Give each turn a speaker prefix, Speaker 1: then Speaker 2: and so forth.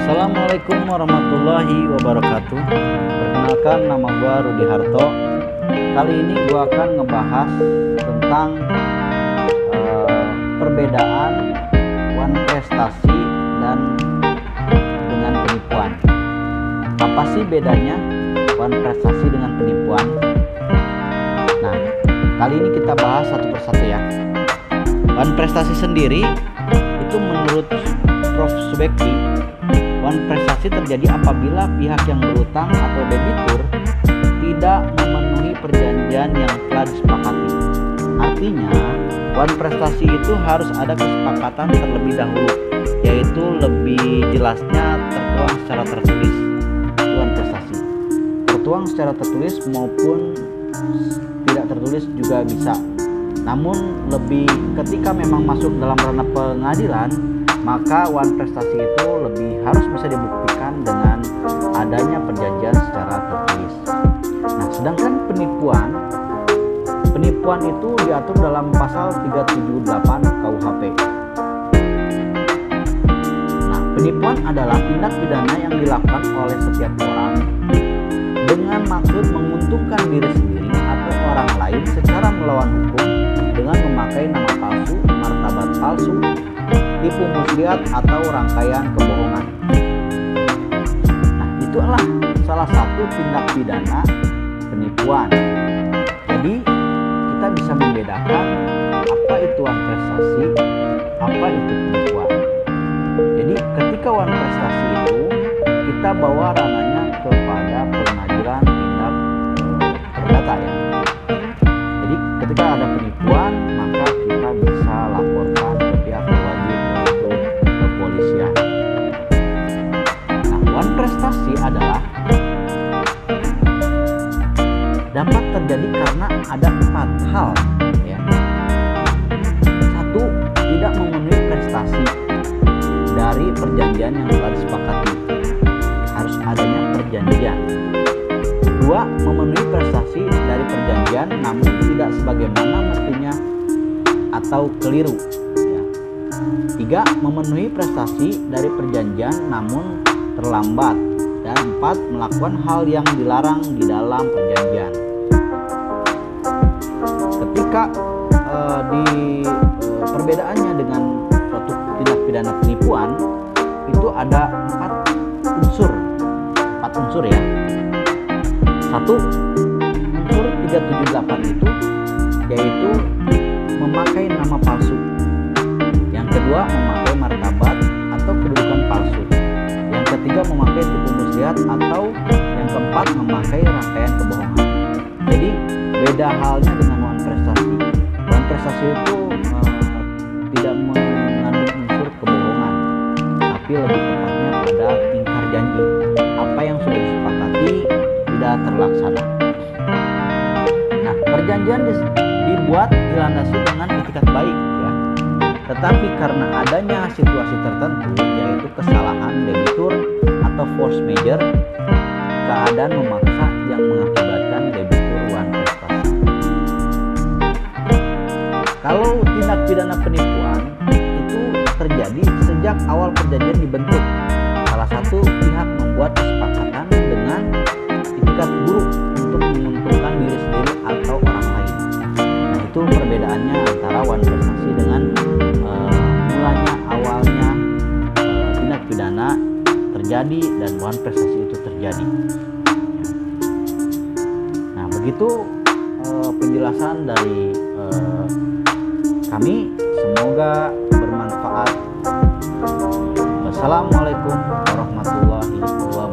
Speaker 1: Assalamualaikum warahmatullahi wabarakatuh. Perkenalkan, nama gua Rudi Harto. Kali ini gua akan ngebahas tentang perbedaan wan prestasi dan dengan penipuan. Apa sih bedanya wan prestasi dengan penipuan? Nah, kali ini kita bahas satu persatu ya. Wan prestasi sendiri itu menurut Prof. Subekti, wan prestasi terjadi apabila pihak yang berutang atau debitur tidak memenuhi perjanjian yang telah disepakati. Artinya, wan prestasi itu harus ada kesepakatan terlebih dahulu, yaitu lebih jelasnya tertuang secara tertulis. Wan prestasi tertuang secara tertulis maupun tidak tertulis juga bisa. Namun lebih ketika memang masuk dalam ranah pengadilan, maka wan prestasi itu lebih harus bisa dibuktikan dengan adanya perjanjian secara tertulis. Nah, sedangkan penipuan itu diatur dalam pasal 378 KUHP. Nah, penipuan adalah tindak pidana yang dilakukan oleh setiap orang dengan maksud menguntungkan diri sendiri atau orang lain secara melawan hukum dengan memakai nama palsu, martabat palsu, tipu muslihat atau rangkaian kebohongan. Nah, itulah salah satu tindak pidana penipuan. Jadi kita bisa membedakan apa itu wan prestasi, apa itu penipuan. Jadi ketika wan prestasi itu kita bawa ranahnya kepada pengadilan tindak perdata ya. Jadi ketika ada penipuan, maka kita bisa laporkan ke pihak berwajib, yaitu kepolisian. Nah, wan prestasi adalah dapat terjadi karena ada 4 hal ya. 1. Tidak memenuhi prestasi dari perjanjian yang telah disepakati. Harus adanya perjanjian. 2. Memenuhi prestasi dari perjanjian namun tidak sebagaimana mestinya atau keliru ya. 3. Memenuhi prestasi dari perjanjian namun terlambat. Dan 4. Melakukan hal yang dilarang di dalam perjanjian. Ketika perbedaannya dengan suatu tindak pidana penipuan itu ada 4 unsur ya. 1. Unsur 378 itu yaitu memakai nama palsu. Yang kedua, memakai martabat atau kedudukan palsu. Yang ketiga, memakai tipu muslihat, atau yang keempat, memakai rangkaian kebohongan. Jadi beda halnya dengan wan prestasi. Wan prestasi itu tidak mengandung unsur kebohongan, tapi lebih tepatnya pada ingkar janji. Apa yang sudah disepakati tidak terlaksana. Nah, perjanjian dibuat dilandasi dengan itikat baik ya. Tetapi karena adanya situasi tertentu, yaitu kesalahan debitur atau force majeure, keadaan memaksa yang mengakibatkan debitur wan prestasi. Kalau tindak pidana penipuan itu terjadi sejak awal perjanjian dibentuk. Salah satu pihak membuat kesepakatan dengan itikat buruk untuk menguntungkan diri sendiri atau orang lain. Nah, itu perbedaannya antara wan prestasi dengan mulanya awalnya tindak pidana terjadi dan wan prestasi itu terjadi. Nah, begitu penjelasan dari kami, semoga bermanfaat. Wassalamualaikum warahmatullahi wabarakatuh.